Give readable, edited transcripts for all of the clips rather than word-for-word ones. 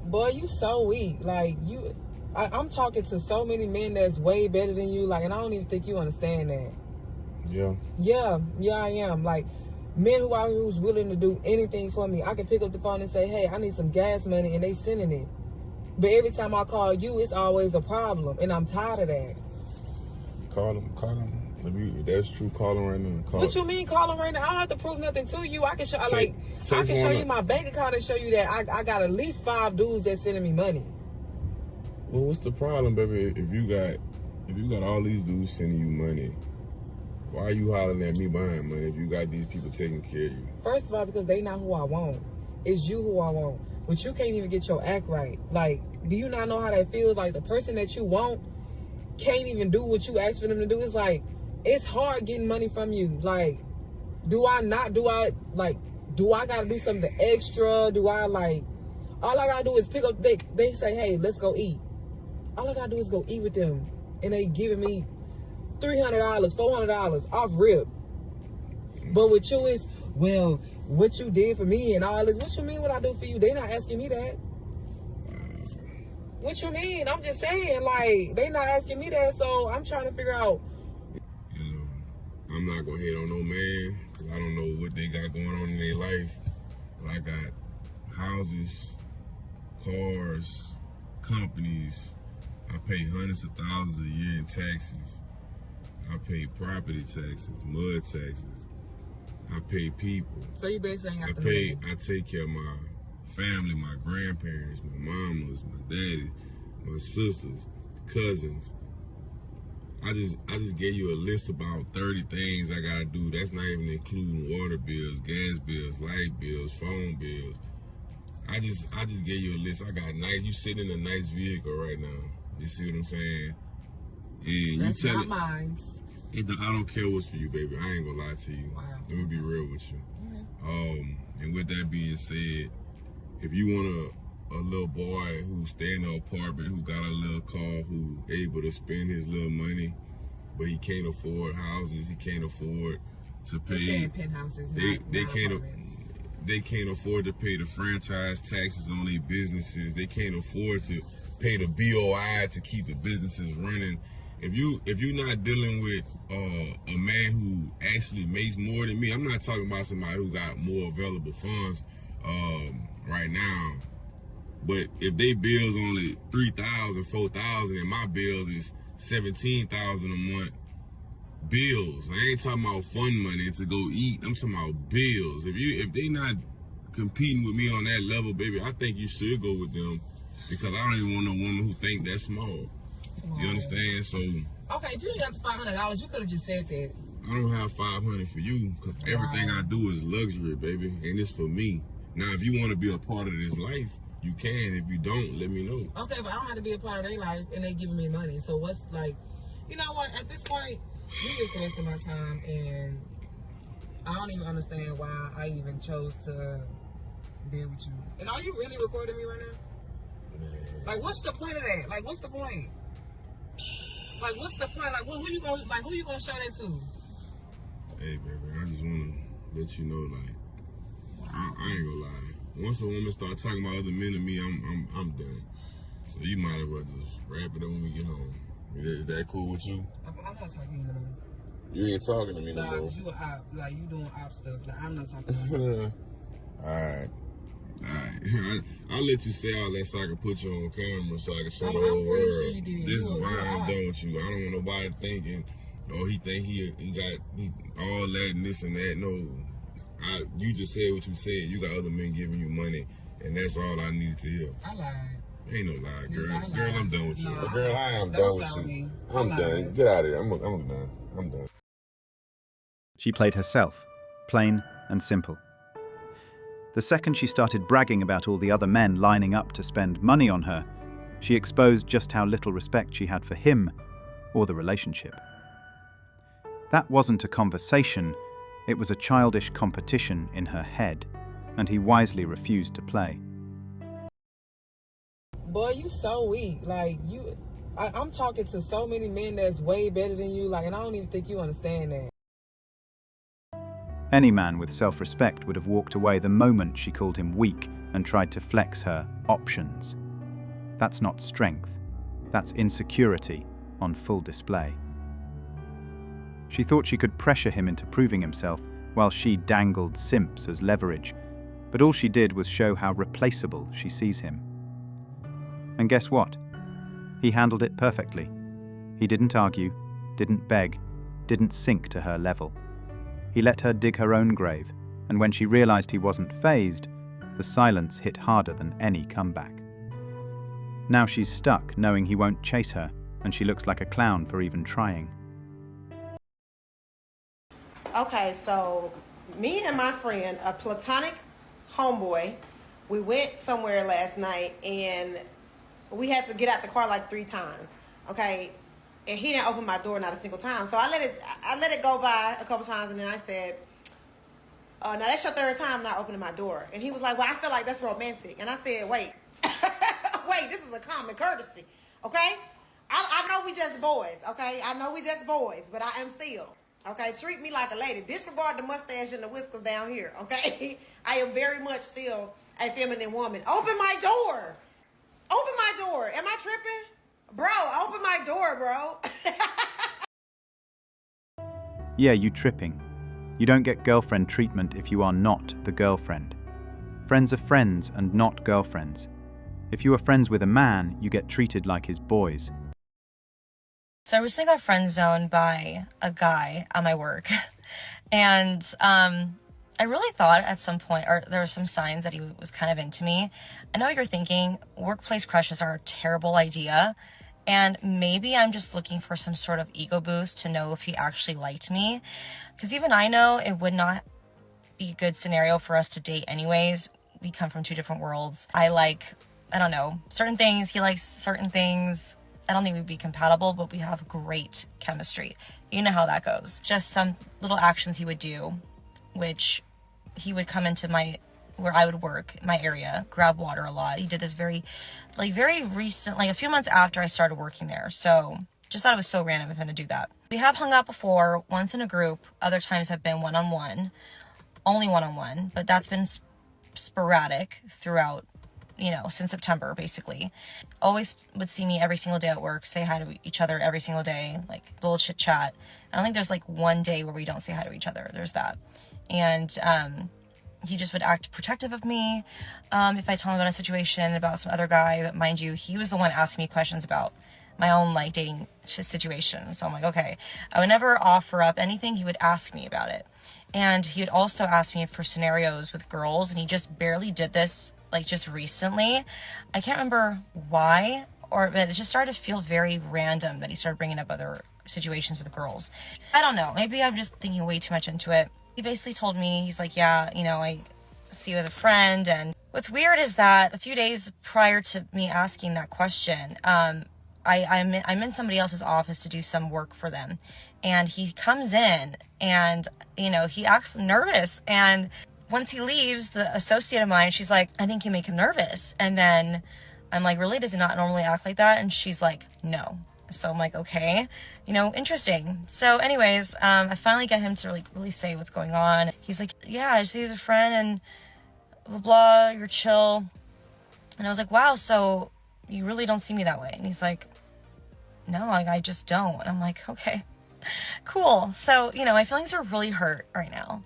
Boy, you so weak. Like, I'm talking to so many men that's way better than you, like, and I don't even think you understand that. Yeah. Yeah, I am. Like, men who out here who's willing to do anything for me. I can pick up the phone and say, hey, I need some gas money, and they sending it. But every time I call you, it's always a problem, and I'm tired of that. Call him. If that's true, call him right now. What you mean call him right now? I don't have to prove nothing to you. I can show I can show you my bank account and show you that I got at least 5 dudes that's sending me money. Well, what's the problem, baby? If you got all these dudes sending you money, why are you hollering at me buying money if you got these people taking care of you? First of all, because they not who I want. It's you who I want. But you can't even get your act right. Like, do you not know how that feels? Like, the person that you want can't even do what you ask for them to do. It's like, it's hard getting money from you. Like, do I gotta do something extra? All I gotta do is pick up, they say, hey, let's go eat. All I gotta do is go eat with them. And they giving me $300, $400 off rip. But with you is, well, what you did for me and all this. What you mean what I do for you? They not asking me that. What you mean? I'm just saying, like, they not asking me that, so I'm trying to figure out. You know, I'm not gonna hate on no man, because I don't know what they got going on in their life. But I got houses, cars, companies. I pay hundreds of thousands a year in taxes. I pay property taxes, mud taxes. I pay people. So you basically ain't got the money. I take care of my family, my grandparents, my mamas, my daddies, my sisters, cousins. I just gave you a list about 30 things I gotta do. That's not even including water bills, gas bills, light bills, phone bills. I just gave you a list. I got nice. You sitting in a nice vehicle right now. You see what I'm saying? Yeah, that's not mine. I don't care what's for you, baby. I ain't gonna lie to you. Wow. Let me be real with you. Okay. And with that being said, if you want a little boy who stay in an apartment, who got a little car, who able to spend his little money, but he can't afford houses, he can't afford to pay. You're saying penthouses, they can't afford to pay the franchise taxes on their businesses. They can't afford to pay the BOI to keep the businesses running. If you're not dealing with a man who actually makes more than me, I'm not talking about somebody who got more available funds right now. But if they bills only $3,000, $4,000, and my bills is $17,000 a month, bills. I ain't talking about fun money to go eat. I'm talking about bills. If they not competing with me on that level, baby, I think you should go with them, because I don't even want no woman who think that's small. You understand? So okay, if you got the $500, you could have just said that. I don't have $500 for you, because everything I do is luxury, baby, and it's for me. Now, if you want to be a part of this life, you can. If you don't, let me know. Okay, but I don't have to be a part of their life, and they giving me money. So what's, like, you know what? At this point, you just wasting my time, and I don't even understand why I even chose to deal with you. And are you really recording me right now? Man. Like, what's the point of that? Like, what's the point? Like, what's the point? Like, who you gonna show that to? Hey, baby, I just wanna let you know, like, I ain't gonna lie. Once a woman start talking about other men to me, I'm done. So you might as well just wrap it up when we get home. Is that cool with you? I'm not talking to you no more. You ain't talking to me no more. Cause you a op, like you doing op stuff. Like, I'm not talking to you. Alright. I'll let you say all that so I can put you on camera, so I can show the whole world. Sure you did. This is why I'm done with you. I don't want nobody thinking, oh, he think he got all that and this and that. No, you just said what you said. You got other men giving you money, and that's all I needed to hear. I lied. Ain't no lie, girl. Yes, Girl, I'm done with you. No, girl, I am done with you. I'm done. Get out of here. I'm done. I'm done. She played herself, plain and simple. The second she started bragging about all the other men lining up to spend money on her, she exposed just how little respect she had for him or the relationship. That wasn't a conversation, it was a childish competition in her head, and he wisely refused to play. Boy, you so weak. Like, I'm talking to so many men that's way better than you, like, and I don't even think you understand that. Any man with self-respect would have walked away the moment she called him weak and tried to flex her options. That's not strength. That's insecurity on full display. She thought she could pressure him into proving himself while she dangled simps as leverage, but all she did was show how replaceable she sees him. And guess what? He handled it perfectly. He didn't argue, didn't beg, didn't sink to her level. He let her dig her own grave, and when she realized he wasn't fazed, the silence hit harder than any comeback. Now she's stuck, knowing he won't chase her, and she looks like a clown for even trying. Okay, so me and my friend, a platonic homeboy, we went somewhere last night and we had to get out the car like 3 times. Okay, and he didn't open my door not a single time. So I let it go by a couple times, and then I said, now that's your 3rd time not opening my door. And he was like, well, I feel like that's romantic. And I said, wait, wait, this is a common courtesy, okay? I know we just boys, okay? I know we just boys, but I am still, okay? Treat me like a lady. Disregard the mustache and the whiskers down here, okay? I am very much still a feminine woman. Open my door. Open my door. Am I tripping? Bro, open my door, bro. Yeah, you tripping. You don't get girlfriend treatment if you are not the girlfriend. Friends are friends and not girlfriends. If you are friends with a man, you get treated like his boys. So I recently got friend zoned by a guy at my work. And I really thought at some point, or there were some signs that he was kind of into me. I know what you're thinking, workplace crushes are a terrible idea. And maybe I'm just looking for some sort of ego boost to know if he actually liked me. Because even I know it would not be a good scenario for us to date anyways. We come from 2 different worlds. I don't know, certain things. He likes certain things. I don't think we'd be compatible, but we have great chemistry. You know how that goes. Just some little actions he would do, which he would come into where I would work, my area, grab water a lot. He did this very recent, like a few months after I started working there. So just thought it was so random of him to do that. We have hung out before, once in a group. Other times have been one-on-one, only one-on-one, but that's been sporadic throughout, since September, basically. Always would see me every single day at work, say hi to each other every single day, like little chit chat. I don't think there's like one day where we don't say hi to each other. There's that. And he just would act protective of me if I tell him about a situation about some other guy. But mind you, he was the one asking me questions about my own dating situation. So I'm like, okay. I would never offer up anything. He would ask me about it. And he would also ask me for scenarios with girls, and he just barely did this just recently. I can't remember why, but it just started to feel very random that he started bringing up other situations with girls. I don't know. Maybe I'm just thinking way too much into it. He basically told me, he's like, yeah, I see you as a friend. And what's weird is that a few days prior to me asking that question, I'm in somebody else's office to do some work for them. And he comes in and, he acts nervous. And once he leaves, the associate of mine, she's like, I think you make him nervous. And then I'm like, really? Does he not normally act like that? And she's like, no. So I'm like, okay, interesting. So anyways, I finally get him to really say what's going on. He's like, yeah, I see you as a friend and blah, blah, you're chill. And I was like, wow, so you really don't see me that way? And he's like, no, I just don't. And I'm like, okay, cool. So, my feelings are really hurt right now.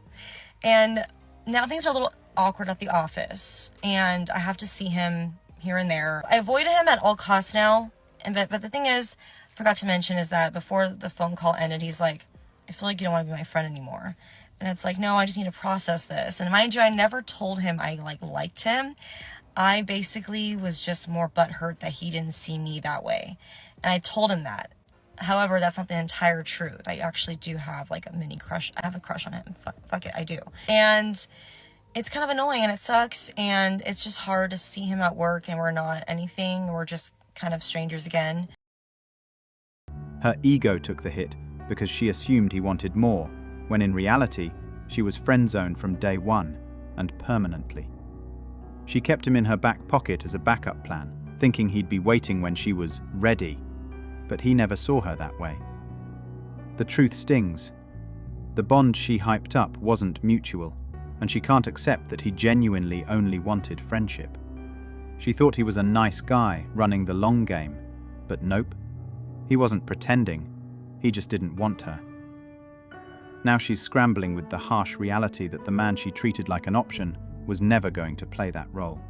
And now things are a little awkward at the office, and I have to see him here and there. I avoid him at all costs now. But the thing is, I forgot to mention, is that before the phone call ended, he's like, I feel like you don't want to be my friend anymore. And it's like, no, I just need to process this. And mind you, I never told him I liked him. I basically was just more butthurt that he didn't see me that way. And I told him that. However, that's not the entire truth. I actually do have a mini crush. I have a crush on him. Fuck it, I do. And it's kind of annoying and it sucks. And it's just hard to see him at work and we're not anything. We're just kind of strangers again. Her ego took the hit because she assumed he wanted more, when in reality, she was friend-zoned from day one and permanently. She kept him in her back pocket as a backup plan, thinking he'd be waiting when she was ready. But he never saw her that way. The truth stings. The bond she hyped up wasn't mutual. and she can't accept that he genuinely only wanted friendship. She thought he was a nice guy running the long game, but nope. He wasn't pretending, he just didn't want her. Now she's scrambling with the harsh reality that the man she treated like an option was never going to play that role.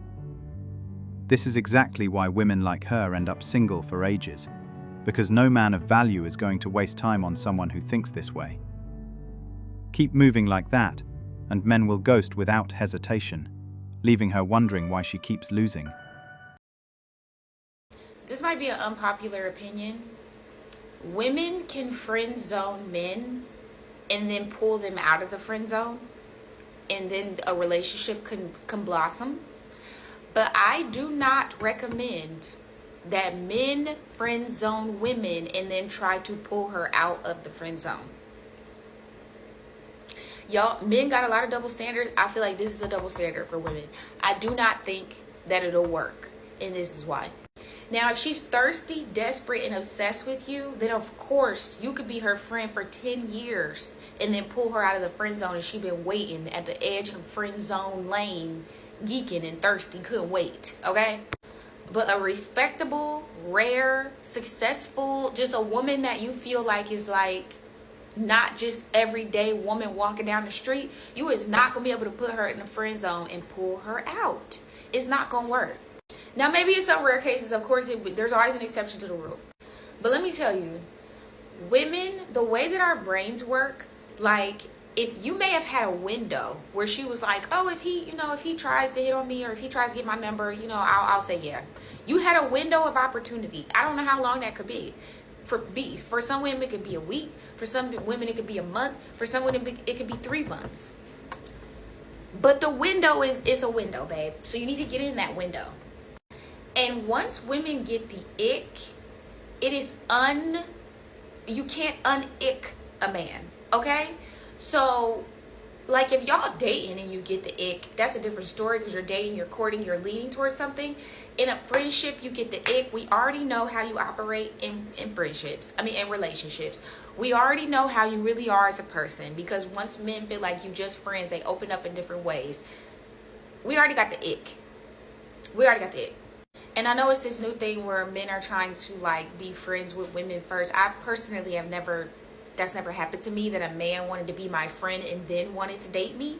This is exactly why women like her end up single for ages, because no man of value is going to waste time on someone who thinks this way. Keep moving like that, and men will ghost without hesitation, leaving her wondering why she keeps losing. This might be an unpopular opinion. Women can friend zone men and then pull them out of the friend zone, and then a relationship can blossom. But I do not recommend that men friend zone women and then try to pull her out of the friend zone. Y'all, men got a lot of double standards. I feel like this is a double standard for women. I do not think that it'll work, and this is why. Now, if she's thirsty, desperate, and obsessed with you, then of course you could be her friend for 10 years and then pull her out of the friend zone, and she's been waiting at the edge of friend zone lane, geeking and thirsty, couldn't wait, okay? But a respectable, rare, successful, just a woman that you feel like is like not just everyday woman walking down the street, you is not gonna be able to put her in the friend zone and pull her out. It's not gonna work. Now, maybe in some rare cases, of course, there's always an exception to the rule. But let me tell you, women, the way that our brains work, like, if you may have had a window where she was like, oh, if he tries to hit on me, or if he tries to get my number, I'll say yeah. You had a window of opportunity. I don't know how long that could be. For some women, it could be a week. For some women, it could be a month. For some women, it could be 3 months. But the window is a window, babe. So you need to get in that window. And once women get the ick, you can't un-ick a man, okay? So, like, if y'all dating and you get the ick, that's a different story, because you're dating, you're courting, you're leading towards something. In a friendship, you get the ick. We already know how you operate in friendships. In relationships. We already know how you really are as a person, because once men feel like you just friends, they open up in different ways. We already got the ick. And I know it's this new thing where men are trying to, like, be friends with women first. I personally that's never happened to me, that a man wanted to be my friend and then wanted to date me.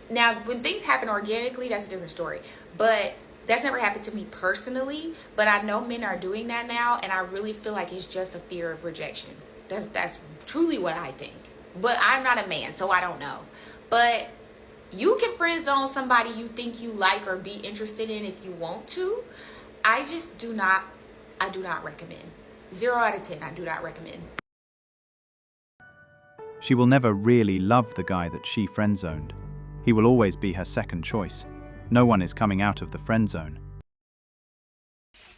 Now, when things happen organically, that's a different story. But that's never happened to me personally. But I know men are doing that now, and I really feel like it's just a fear of rejection. That's truly what I think. But I'm not a man, so I don't know. But you can friend zone somebody you think you like or be interested in if you want to. I do not recommend. 0 out of 10, I do not recommend. She will never really love the guy that she friend-zoned. He will always be her second choice. No one is coming out of the friend zone.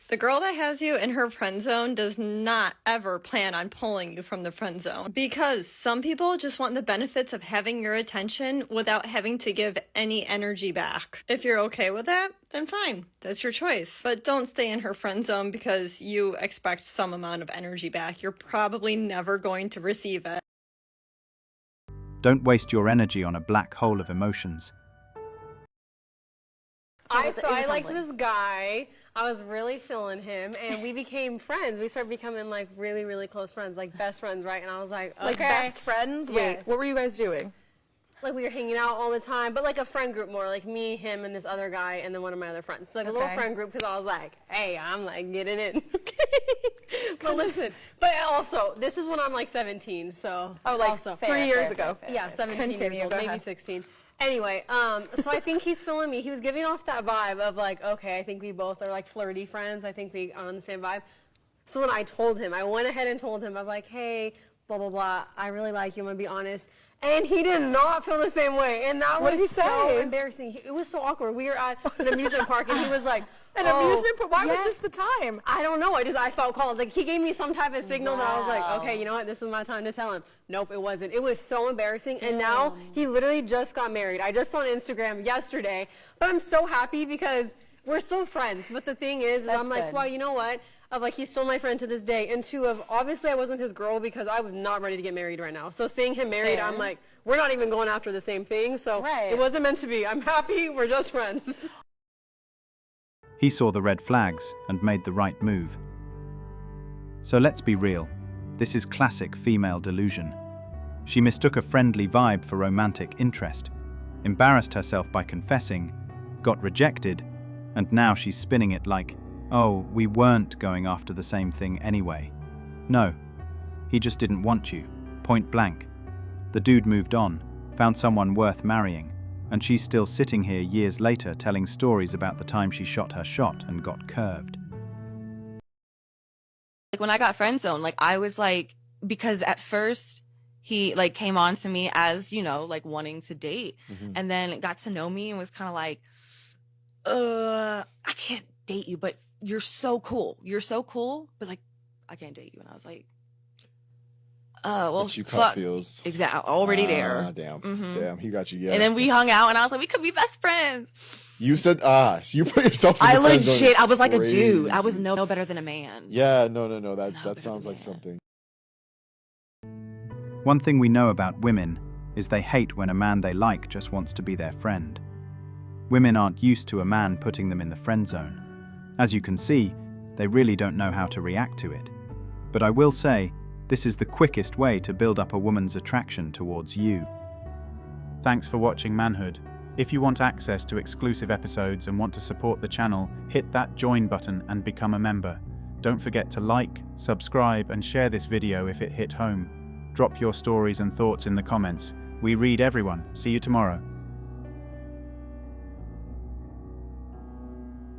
The girl that has you in her friend zone does not ever plan on pulling you from the friend zone, because some people just want the benefits of having your attention without having to give any energy back. If you're okay with that, then fine, that's your choice. But don't stay in her friend zone because you expect some amount of energy back. You're probably never going to receive it. Don't waste your energy on a black hole of emotions. I liked this guy. I was really feeling him, and we became friends. We started becoming, like, really, really close friends, like best friends, right? And I was like, okay. Like best friends? Yes. Wait, what were you guys doing? Like, we were hanging out all the time, but like a friend group more, like me, him, and this other guy, and then one of my other friends. So like a little friend group, because I was like, hey, I'm like getting in. But listen, but also, this is when I'm like 17, so. Oh, like also, 3 years ago. Yeah, 17 Continue, years old, go maybe ahead. 16. Anyway, so I think he's feeling me. He was giving off that vibe of like, okay, I think we both are like flirty friends. I think we are on the same vibe. So then I told him, I went ahead and told him, I'm like, hey, blah, blah, blah, I really like you, I'm gonna be honest. And he did not feel the same way. And that What did was he say? so embarrassing. It was so awkward. We were at an amusement park, and he was like, An oh, amusement park? Why yes. was this the time? I don't know. I felt called. Like, he gave me some type of signal that I was like, okay, you know what? This is my time to tell him. Nope, it wasn't. It was so embarrassing. Damn. And now he literally just got married. I just saw on Instagram yesterday. But I'm so happy because we're so friends. But the thing is I'm like, well, you know what? of like he's still my friend to this day, and 2 of obviously I wasn't his girl because I was not ready to get married right now. So seeing him married, Fair. I'm like, we're not even going after the same thing. So Right. it wasn't meant to be. I'm happy. We're just friends. He saw the red flags and made the right move. So let's be real. This is classic female delusion. She mistook a friendly vibe for romantic interest, embarrassed herself by confessing, got rejected, and now she's spinning it like, oh, we weren't going after the same thing anyway. No, he just didn't want you, point blank. The dude moved on, found someone worth marrying, and she's still sitting here years later telling stories about the time she shot her shot and got curved. Like when I got friend zoned, like I was like, because at first he like came on to me as, you know, like wanting to date, and then got to know me and was kind of like, I can't date you, but you're so cool. You're so cool, but like, I can't date you. And I was like, well, But you fuck. caught feels. Exactly. Already there. Damn. Mhm. Damn. He got you. Yeah. And then we hung out and I was like, we could be best friends. You said, you put yourself in I the friend zone. legit, I was like a dude. I was Crazy. no better than a man. Yeah, no. That better sounds than like something. One thing we know about women is they hate when a man they like just wants to be their friend. Women aren't used to a man putting them in the friend zone. As you can see, they really don't know how to react to it. But I will say, this is the quickest way to build up a woman's attraction towards you. Thanks for watching Manhood. If you want access to exclusive episodes and want to support the channel, hit that join button and become a member. Don't forget to like, subscribe, and share this video if it hit home. Drop your stories and thoughts in the comments. We read everyone. See you tomorrow.